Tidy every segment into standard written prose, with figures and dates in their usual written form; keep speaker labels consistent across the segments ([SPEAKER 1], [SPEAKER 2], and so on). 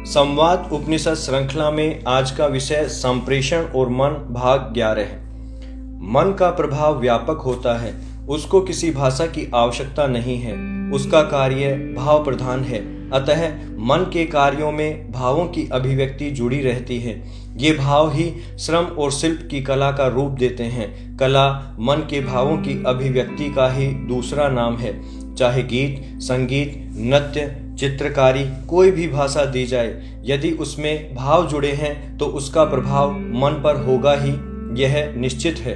[SPEAKER 1] संवाद उपनिषद श्रृंखला में आज का विषय संप्रेषण और मन भाग 11 है। मन का प्रभाव व्यापक होता है, उसको किसी भाषा की आवश्यकता नहीं है, उसका कार्य भाव प्रधान है। अतः मन के कार्यों में भावों की अभिव्यक्ति जुड़ी रहती है। ये भाव ही श्रम और शिल्प की कला का रूप देते हैं। कला मन के भावों की अभिव्यक्ति का ही दूसरा नाम है। चाहे गीत, संगीत, नृत्य, चित्रकारी, कोई भी भाषा दी जाए, यदि उसमें भाव जुड़े हैं तो उसका प्रभाव मन पर होगा ही, यह निश्चित है।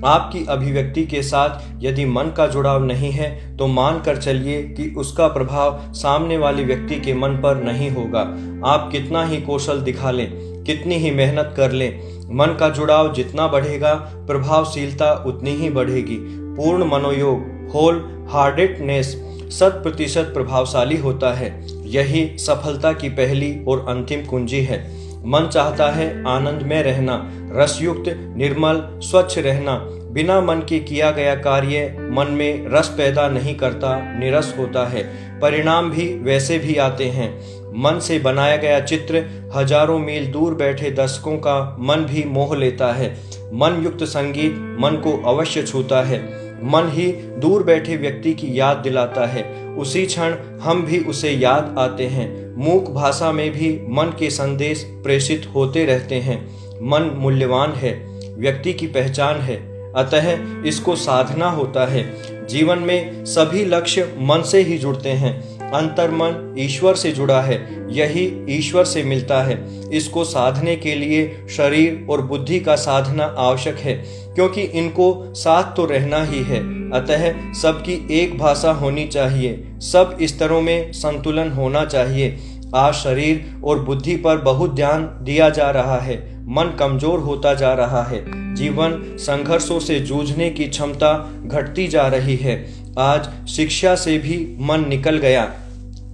[SPEAKER 1] आपकी अभिव्यक्ति के साथ यदि मन का जुड़ाव नहीं है तो मान कर चलिए कि उसका प्रभाव सामने वाले व्यक्ति के मन पर नहीं होगा। आप कितना ही कौशल दिखा लें, कितनी ही मेहनत कर लें, मन का जुड़ाव जितना बढ़ेगा प्रभावशीलता उतनी ही बढ़ेगी। पूर्ण मनोयोग, होल हार्टेडनेस 100% प्रभावशाली होता है। यही सफलता की पहली और अंतिम कुंजी है। मन चाहता है आनंद में रहना, रसयुक्त, निर्मल, स्वच्छ रहना। बिना मन के किया गया कार्य मन में रस पैदा नहीं करता, निरस होता है। परिणाम भी वैसे भी आते हैं। मन से बनाया गया चित्र हजारों मील दूर बैठे दर्शकों का मन भी मोह लेता है। मन युक्त संगीत मन को अवश्य छूता है। मन ही दूर बैठे व्यक्ति की याद दिलाता है। उसी क्षण हम भी उसे याद आते हैं। मूक भाषा में भी मन के संदेश प्रेषित होते रहते हैं। मन मूल्यवान है, व्यक्ति की पहचान है, अतः इसको साधना होता है। जीवन में सभी लक्ष्य मन से ही जुड़ते हैं। अंतर्मन ईश्वर से जुड़ा है, यही ईश्वर से मिलता है। इसको साधने के लिए शरीर और बुद्धि का साधना आवश्यक है, क्योंकि इनको साथ तो रहना ही है। अतः सबकी एक भाषा होनी चाहिए, सब स्तरों में संतुलन होना चाहिए। आज शरीर और बुद्धि पर बहुत ध्यान दिया जा रहा है, मन कमजोर होता जा रहा है। जीवन संघर्षों से जूझने की क्षमता घटती जा रही है। आज शिक्षा से भी मन निकल गया।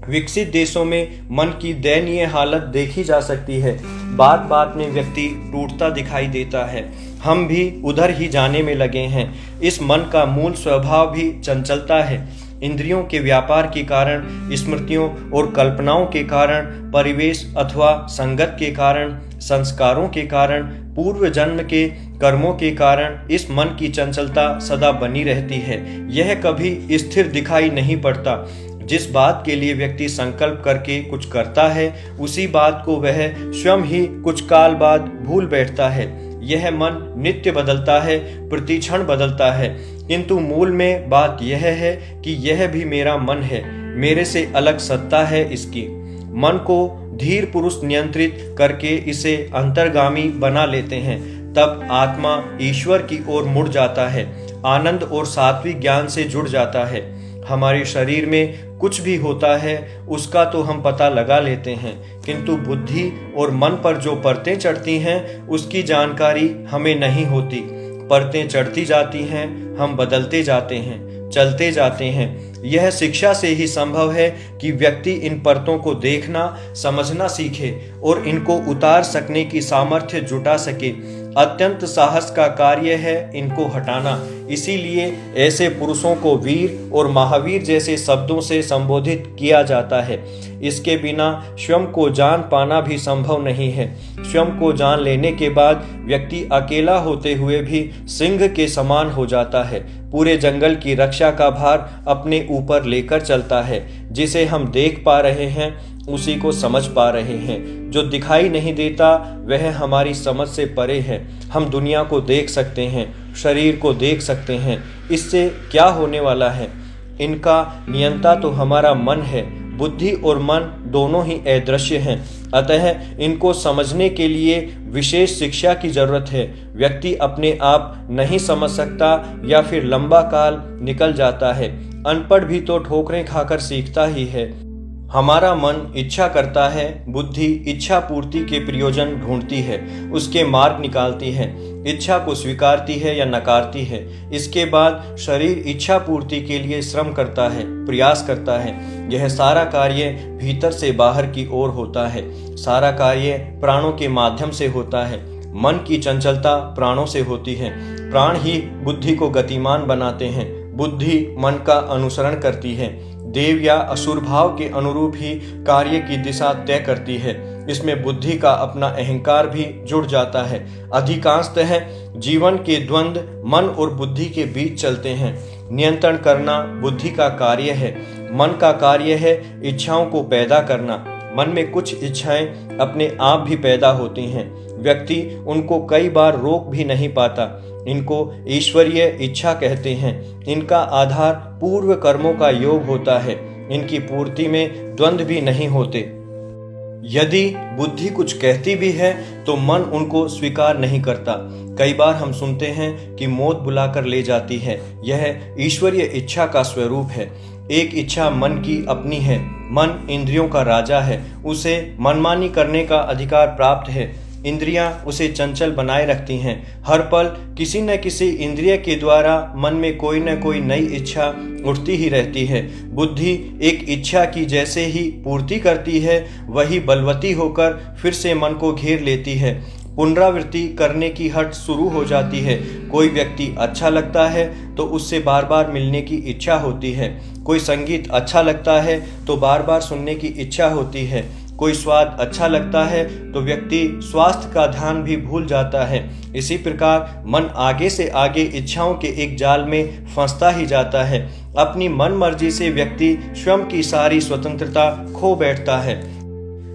[SPEAKER 1] विकसित देशों में मन की दयनीय हालत देखी जा सकती है। बात बात में व्यक्ति टूटता दिखाई देता है। हम भी उधर ही जाने में लगे हैं। इस मन का मूल स्वभाव भी चंचलता है। इंद्रियों के व्यापार के कारण, स्मृतियों और कल्पनाओं के कारण, परिवेश अथवा संगत के कारण, संस्कारों के कारण, पूर्व जन्म के कर्मों के कारण इस मन की चंचलता सदा बनी रहती है। यह कभी स्थिर दिखाई नहीं पड़ता। जिस बात के लिए व्यक्ति संकल्प करके कुछ करता है, उसी बात को वह स्वयं ही कुछ काल बाद भूल बैठता है। यह मन नित्य बदलता है, प्रतिक्षण बदलता है, किंतु मूल में बात यह है कि यह भी मेरा मन है, मेरे से अलग सत्ता है इसकी। मन को धीर पुरुष नियंत्रित करके इसे अंतर्गामी बना लेते हैं, तब आत्मा ईश्वर की ओर मुड़ जाता है, आनंद और सात्विक ज्ञान से जुड़ जाता है। हमारे शरीर में कुछ भी होता है उसका तो हम पता लगा लेते हैं, किंतु बुद्धि और मन पर जो परतें चढ़ती हैं उसकी जानकारी हमें नहीं होती। परतें चढ़ती जाती हैं, हम बदलते जाते हैं, चलते जाते हैं। यह शिक्षा से ही संभव है कि व्यक्ति इन परतों को देखना, समझना सीखे और इनको उतार सकने की सामर्थ्य जुटा सके। अत्यंत साहस का कार्य है इनको हटाना। इसीलिए ऐसे पुरुषों को वीर और महावीर जैसे शब्दों से संबोधित किया जाता है। इसके बिना स्वयं को जान पाना भी संभव नहीं है। स्वयं को जान लेने के बाद व्यक्ति अकेला होते हुए भी सिंह के समान हो जाता है। पूरे जंगल की रक्षा का भार अपने ऊपर लेकर चलता है। जिसे हम देख पा रहे हैं उसी को समझ पा रहे हैं। जो दिखाई नहीं देता वह हमारी समझ से परे है। हम दुनिया को देख सकते हैं, शरीर को देख सकते हैं, इससे क्या होने वाला है? इनका नियंता तो हमारा मन है। बुद्धि और मन दोनों ही अदृश्य हैं, अतः इनको समझने के लिए विशेष शिक्षा की जरूरत है। व्यक्ति अपने आप नहीं समझ सकता या फिर लंबा काल निकल जाता है। अनपढ़ भी तो ठोकरें खाकर सीखता ही है। हमारा मन इच्छा करता है, बुद्धि इच्छा पूर्ति के प्रयोजन ढूंढती है, उसके मार्ग निकालती है, इच्छा को स्वीकारती है या नकारती है। इसके बाद शरीर इच्छा पूर्ति के लिए श्रम करता है, प्रयास करता है। यह सारा कार्य भीतर से बाहर की ओर होता है। सारा कार्य प्राणों के माध्यम से होता है। मन की चंचलता प्राणों से होती है। प्राण ही बुद्धि को गतिमान बनाते हैं। बुद्धि मन का अनुसरण करती है। देव या असुर भाव के अनुरूप ही कार्य की दिशा तय करती है। इसमें बुद्धि का अपना अहंकार भी जुड़ जाता है। अधिकांशतः जीवन के द्वंद्व मन और बुद्धि के बीच चलते हैं। नियंत्रण करना बुद्धि का कार्य है। मन का कार्य है इच्छाओं को पैदा करना। मन में कुछ इच्छाएं अपने आप भी पैदा होती हैं। व्यक्ति उनको कई बार रोक भी नहीं पाता। इनको ईश्वरीय इच्छा कहते हैं। इनका आधार पूर्व कर्मों का योग होता है। इनकी पूर्ति में द्वंद्व भी नहीं होते। यदि बुद्धि कुछ कहती भी है तो मन उनको स्वीकार नहीं करता। कई बार हम सुनते हैं कि मौत बुलाकर ले जाती है। यह ईश्वरीय इच्छा का स्वरूप है। एक इच्छा मन की अपनी है। मन इंद्रियों का राजा है। उसे मनमानी करने का अधिकार प्राप्त है। इंद्रियां उसे चंचल बनाए रखती हैं। हर पल किसी न किसी इंद्रिय के द्वारा मन में कोई न कोई नई इच्छा उठती ही रहती है। बुद्धि एक इच्छा की जैसे ही पूर्ति करती है, वही बलवती होकर फिर से मन को घेर लेती है। पुनरावृत्ति करने की हट शुरू हो जाती है। कोई व्यक्ति अच्छा लगता है तो उससे बार बार मिलने की इच्छा होती है। कोई संगीत अच्छा लगता है तो बार बार सुनने की इच्छा होती है। कोई स्वाद अच्छा लगता है तो व्यक्ति स्वास्थ्य का ध्यान भी भूल जाता है। इसी प्रकार मन आगे से आगे इच्छाओं के एक जाल में फंसता ही जाता है। अपनी मन मर्जी से व्यक्ति स्वयं की सारी स्वतंत्रता खो बैठता है।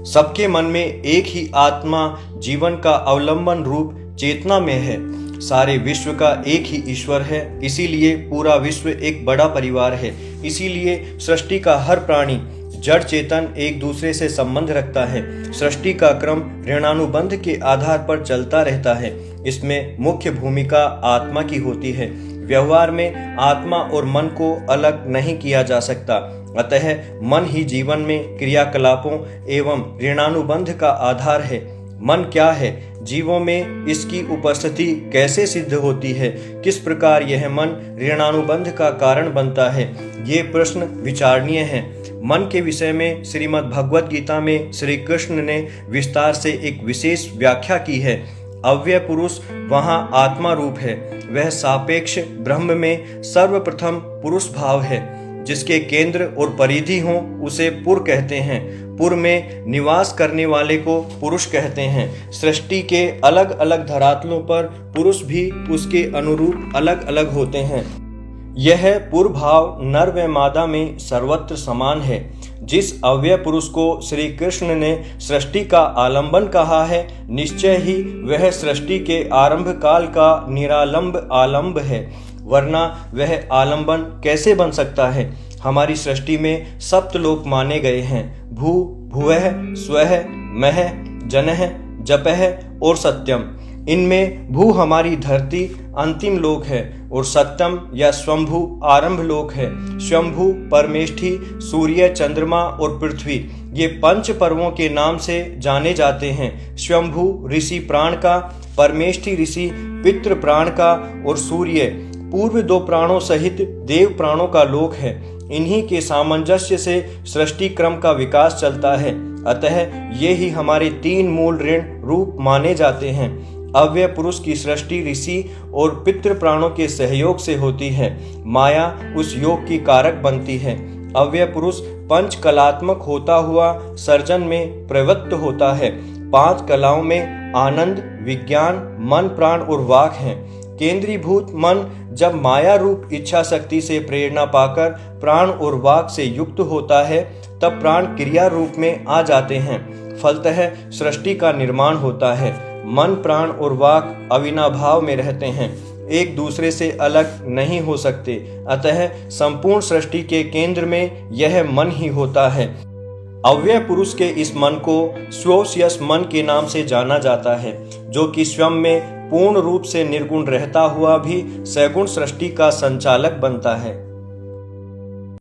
[SPEAKER 1] सबके मन में एक ही आत्मा जीवन का अवलंबन रूप चेतना में है। सारे विश्व का एक ही ईश्वर है। इसीलिए पूरा विश्व एक बड़ा परिवार है। इसीलिए सृष्टि का हर प्राणी जड़ चेतन एक दूसरे से संबंध रखता है। सृष्टि का क्रम ऋणानुबंध के आधार पर चलता रहता है। इसमें मुख्य भूमिका आत्मा की होती है। व्यवहार में आत्मा और मन को अलग नहीं किया जा सकता। अतः मन ही जीवन में क्रियाकलापों एवं ऋणानुबंध का आधार है। मन क्या है? जीवों में इसकी उपस्थिति कैसे सिद्ध होती है? किस प्रकार यह मन ऋणानुबंध का कारण बनता है? ये प्रश्न विचारणीय हैं। मन के विषय में श्रीमद् भगवद गीता में श्री कृष्ण ने विस्तार से एक विशेष व्याख्या की है। अव्यय पुरुष वहाँ आत्मा रूप है। वह सापेक्ष ब्रह्म में सर्वप्रथम पुरुष भाव है। जिसके केंद्र और परिधि हों उसे पुर कहते हैं। पुर में निवास करने वाले को पुरुष कहते हैं। सृष्टि के अलग अलग धरातलों पर पुरुष भी उसके अनुरूप अलग अलग होते हैं। यह पुरभाव नर व मादा में सर्वत्र समान है। जिस अव्यय पुरुष को श्री कृष्ण ने सृष्टि का आलंबन कहा है, निश्चय ही वह सृष्टि के आरंभ काल का निरालंब आलंब है। वरना वह आलंबन कैसे बन सकता है? हमारी सृष्टि में सप्तलोक माने गए हैं। भू, भुवः, स्वः, महः, जनः, जपः और सत्यम। इनमें भू हमारी धरती अंतिम लोक है और सत्यम या स्वंभू आरंभ लोक है। स्वंभू परमेष्ठी, सूर्य, चंद्रमा और पृथ्वी ये पंच पर्वों के नाम से जाने जाते हैं। स्वंभू ऋषि प्राण का, परमेष्ठी ऋषि पितृ प्राण का और सूर्य पूर्व दो प्राणों सहित देव प्राणों का लोक है। इन्हीं के सामंजस्य से सृष्टि क्रम का विकास चलता है। अतः ये ही हमारे तीन मूल ऋण रूप माने जाते हैं। अव्यय पुरुष की सृष्टि ऋषि और पितृ प्राणों के सहयोग से होती है। माया उस योग की कारक बनती है। अव्यय पुरुष पंच कलात्मक होता हुआ सर्जन में प्रवृत्त होता है। पांच कलाओं में आनंद, विज्ञान, मन, प्राण और वाक हैं। केंद्रीभूत मन जब माया रूप इच्छा शक्ति से प्रेरणा पाकर प्राण और वाक से युक्त होता है, तब प्राण क्रिया रूप में आ जाते हैं। फलतः सृष्टि का निर्माण होता है। मन, प्राण और वाक अविनाभाव में रहते हैं, एक दूसरे से अलग नहीं हो सकते। अतः संपूर्ण सृष्टि के केंद्र में यह मन ही होता है। अव्यय पुरुष के इस मन को स्वयं मन के नाम से जाना जाता है, जो कि स्वयं में पूर्ण रूप से निर्गुण रहता हुआ भी सगुण सृष्टि का संचालक बनता है।